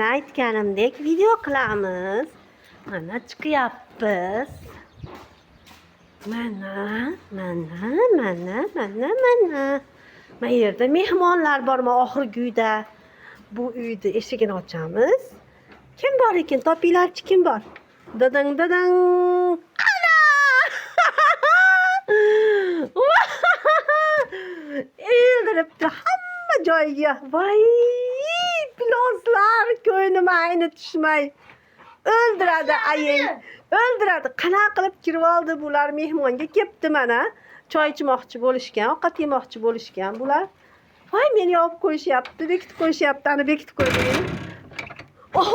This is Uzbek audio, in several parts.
Aytganimdek video qilamiz. Mana chiqyapmiz. Mana. Mana yerda mehmonlar bormi oxirgi uyda. Bu uyni eshigini ochamiz. Kim bor ekan? Topinglarchi, kim bor? Dadang. Ana! Eldiribdi hamma joyiga. Voy! Ploslar ko'nglim ayni tushmay. O'ldiradi aying. O'ldiradi. Qanaqa qilib kirib oldi bular? Mehmonga kelibdi mana. Choy ichmoqchi bo'lishgan, ovqat yemoqchi bo'lishgan bular. Voy, meni yopib qo'yishyapti, bekitib qo'yishyapti. Ana bekitib qo'ydi meni. Och.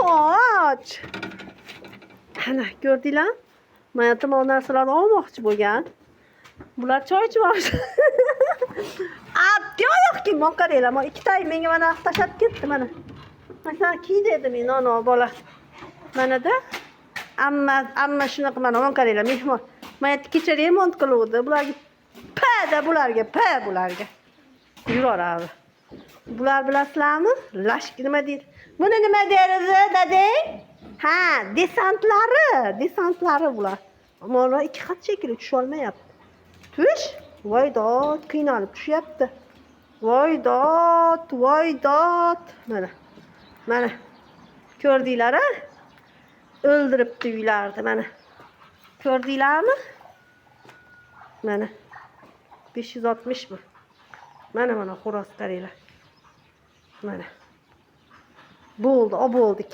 Ana, ko'rdinglar? Mana tomon narsalarni olmoqchi bo'lgan. Bular choy ichmoqchi. Yo'q, moqaranglar. Men ikkitay menga mana tashab ketdi mana. Mana kiy dedi men ana bola. Mana-da amma shunaqa mana moqaranglar mehmon. Mana kecha remont qiluvdi. Bularga bularga. Yuraveradi. Bular bilasizlarmi? Lashk nima deydi? Buni nima deydi, dadang? Ha, desantlari bular. Mana ikki xat shekilli tusha olmayapti. Tush. Voy dod, qiynalib tushyapti. Voy dod. Mana. Ko'rdinglar-a? O'ldiribdi uylarni mana. Ko'rdinglarmi? Mana. 560 bu. Mana xo'roz qaranglar. Mana. Bo'ldi.